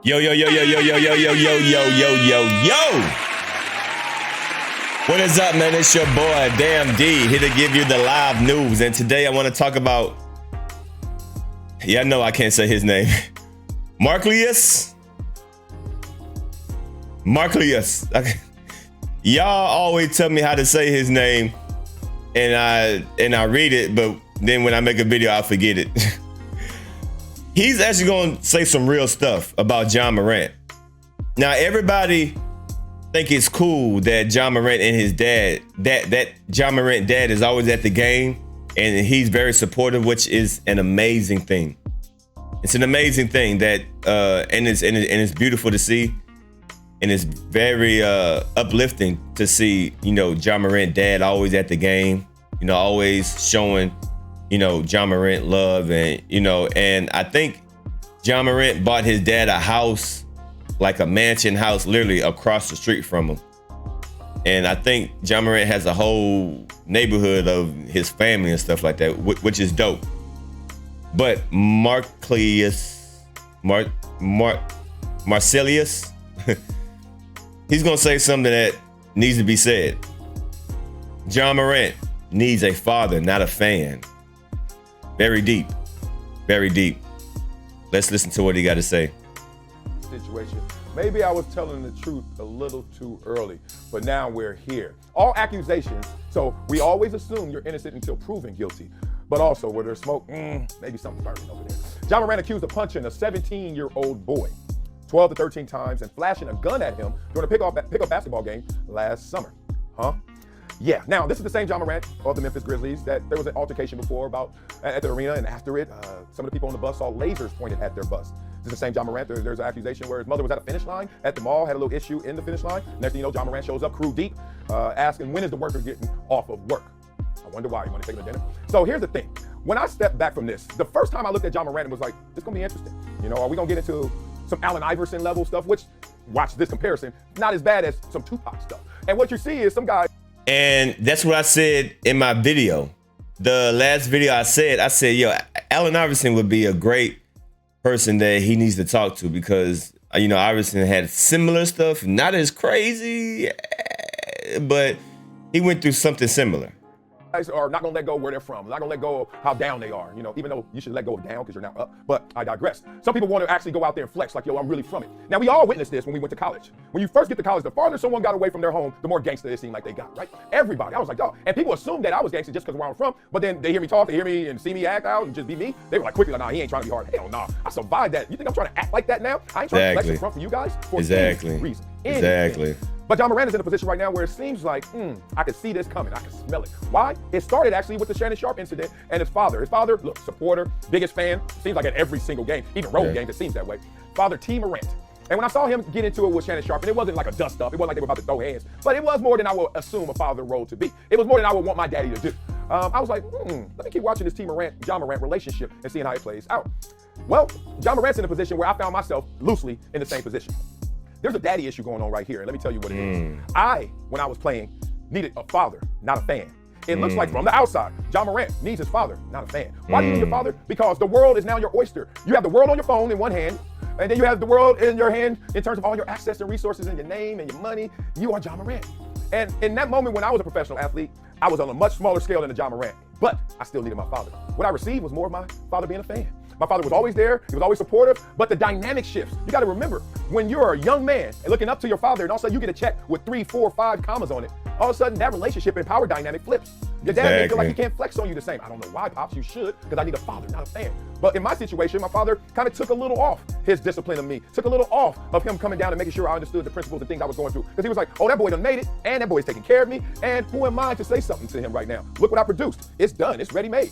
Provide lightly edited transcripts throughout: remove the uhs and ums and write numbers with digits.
Yo, yo, yo, yo, yo, yo, yo, yo, yo, yo, yo, yo, yo. What is up, man? It's your boy, Damn D, here to give you the live news. And today I want to talk about, I know I can't say his name. Marcellus. Okay. Y'all always tell me how to say his name, and I read it, but then when I make a video, I forget it. He's actually going to say some real stuff about Ja Morant. Now, everybody think it's cool that Ja Morant and his dad, that Ja Morant dad is always at the game, and he's very supportive, which is an amazing thing. It's an amazing thing that, and it's beautiful to see, and it's very uplifting to see, Ja Morant dad always at the game, always showing, Ja Morant love, and I think Ja Morant bought his dad a house, like a mansion house, literally across the street from him. And I think Ja Morant has a whole neighborhood of his family and stuff like that, which is dope. But Marcellus, he's gonna say something that needs to be said. Ja Morant needs a father, not a fan. Very deep, very deep. Let's listen to what he got to say. Situation. Maybe I was telling the truth a little too early, but now we're here. All accusations, so we always assume you're innocent until proven guilty. But also, where there's smoke, maybe something burning over there. Ja Morant accused of punching a 17-year-old boy 12 to 13 times and flashing a gun at him during a pickup basketball game last summer. Huh? Yeah, now this is the same Ja Morant of the Memphis Grizzlies that there was an altercation before about at the arena, and after it, some of the people on the bus saw lasers pointed at their bus. This is the same Ja Morant. There's an accusation where his mother was at a finish line at the mall, had a little issue in the finish line. Next thing you know, Ja Morant shows up, crew deep, asking when is the worker getting off of work. I wonder why. You want to take him to dinner? So here's the thing. When I stepped back from this, the first time I looked at Ja Morant and was like, this is going to be interesting. Are we going to get into some Allen Iverson level stuff, which, watch this comparison, not as bad as some Tupac stuff. And what you see is some guy. And that's what I said in my video. The last video I said, yo, Allen Iverson would be a great person that he needs to talk to, because, Iverson had similar stuff, not as crazy, but he went through something similar. Are not gonna let go where they're from, not gonna let go of how down they are, even though you should let go of down because you're now up, but I digress. Some people want to actually go out there and flex like, yo, I'm really from it. Now, we all witnessed this when we went to college. When you first get to college, the farther someone got away from their home, the more gangster it seemed like they got, right? Everybody, I was like, dog, and people assumed that I was gangster just because of where I'm from, but then they hear me talk, they hear me and see me act out and just be me. They were like, quickly, like, nah, he ain't trying to be hard. Hell nah, I survived that. You think I'm trying to act like that now? I ain't trying to flex in front for you guys for any reason. Exactly. But Ja Morant is in a position right now where it seems like, I could see this coming. I can smell it. Why? It started actually with the Shannon Sharpe incident and his father. His father, look, supporter, biggest fan, seems like at every single game, even road games, it seems that way. Father T. Morant. And when I saw him get into it with Shannon Sharpe, and it wasn't like a dust up, it wasn't like they were about to throw hands, but it was more than I would assume a father role to be. It was more than I would want my daddy to do. I was like, let me keep watching this Ja Morant relationship and seeing how it plays out. Well, Ja Morant's in a position where I found myself loosely in the same position. There's a daddy issue going on right here, and let me tell you what it is. When I was playing, needed a father, not a fan. It looks like from the outside, Ja Morant needs his father, not a fan. Why do you need your father? Because the world is now your oyster. You have the world on your phone in one hand, and then you have the world in your hand in terms of all your access and resources and your name and your money. You are Ja Morant. And in that moment when I was a professional athlete, I was on a much smaller scale than a Ja Morant, but I still needed my father. What I received was more of my father being a fan. My father was always there, he was always supportive, but the dynamic shifts. You gotta remember, when you're a young man and looking up to your father and all of a sudden you get a check with 3, 4, 5 commas on it, all of a sudden that relationship and power dynamic flips. Your dad may feel like he can't flex on you the same. I don't know why, Pops, you should, because I need a father, not a fan. But in my situation, my father kind of took a little off his discipline of me, took a little off of him coming down and making sure I understood the principles and things I was going through. Because he was like, oh, that boy done made it, and that boy's taking care of me, and who am I to say something to him right now? Look what I produced. It's done, it's ready-made.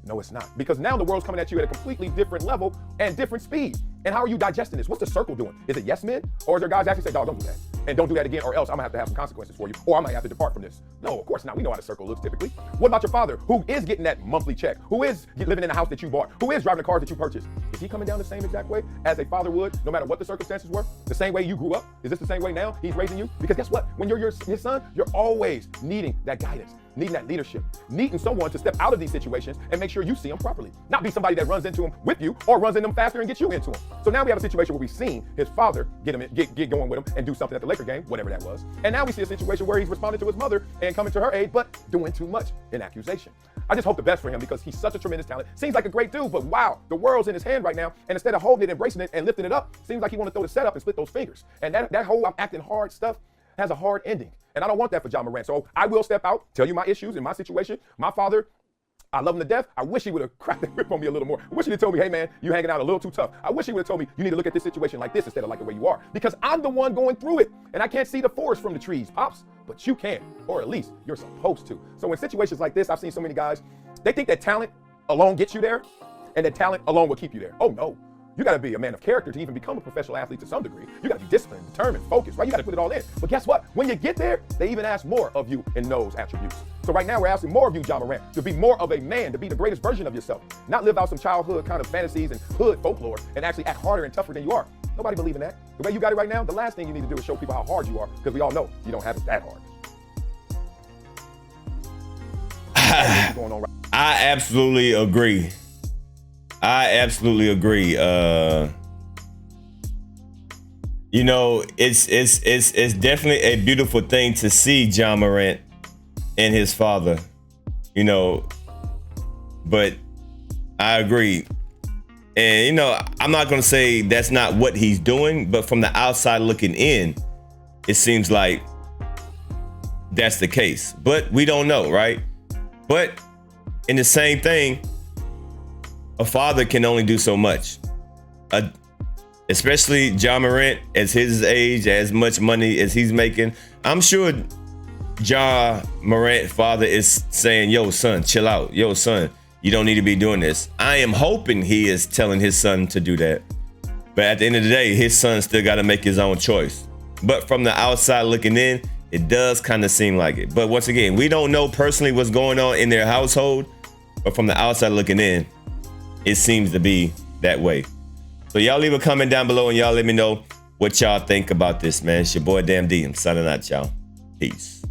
No, it's not. Because now the world's coming at you at a completely different level and different speed. And how are you digesting this? What's the circle doing? Is it yes men? Or is there guys actually say, dog, don't do that? And don't do that again, or else I'm gonna have some consequences for you, or I might have to depart from this. No, of course not. We know how the circle looks typically. What about your father, who is getting that monthly check, who is living in the house that you bought, who is driving the cars that you purchased? Is he coming down the same exact way as a father would, no matter what the circumstances were? The same way you grew up? Is this the same way now he's raising you? Because guess what? When you're his son, you're always needing that guidance. needing that leadership, needing someone to step out of these situations and make sure you see them properly. Not be somebody that runs into them with you or runs in them faster and gets you into them. So now we have a situation where we've seen his father get going with him and do something at the Laker game, whatever that was. And now we see a situation where he's responding to his mother and coming to her aid, but doing too much in accusation. I just hope the best for him because he's such a tremendous talent. Seems like a great dude, but wow, the world's in his hand right now. And instead of holding it, embracing it, and lifting it up, seems like he want to throw the setup and split those fingers. And that whole I'm acting hard stuff has a hard ending. And I don't want that for Ja Morant. So I will step out, tell you my issues in my situation. My father, I love him to death. I wish he would have cracked the whip on me a little more. I wish he'd have told me, hey man, you hanging out a little too tough. I wish he would have told me, you need to look at this situation like this instead of like the way you are. Because I'm the one going through it. And I can't see the forest from the trees, Pops. But you can, or at least you're supposed to. So in situations like this, I've seen so many guys, they think that talent alone gets you there, and that talent alone will keep you there. Oh no. You got to be a man of character to even become a professional athlete to some degree. You got to be disciplined, determined, focused, right? You got to put it all in. But guess what? When you get there, they even ask more of you in those attributes. So right now, we're asking more of you, Ja Morant, to be more of a man, to be the greatest version of yourself. Not live out some childhood kind of fantasies and hood folklore and actually act harder and tougher than you are. Nobody believe in that. The way you got it right now, the last thing you need to do is show people how hard you are, because we all know you don't have it that hard. I absolutely agree. You know, it's definitely a beautiful thing to see Ja Morant and his father, you know, but I agree. And, you know, I'm not going to say that's not what he's doing, but from the outside looking in, it seems like that's the case, but we don't know, right? But in the same thing, a father can only do so much, especially Ja Morant, as his age, as much money as he's making. I'm sure Ja Morant father is saying, yo, son, chill out. Yo, son, you don't need to be doing this. I am hoping he is telling his son to do that. But at the end of the day, his son still got to make his own choice. But from the outside looking in, it does kind of seem like it. But once again, we don't know personally what's going on in their household, but from the outside looking in, it seems to be that way. So y'all leave a comment down below and y'all let me know what y'all think about this, man. It's your boy Damn D. I'm signing out, y'all. Peace.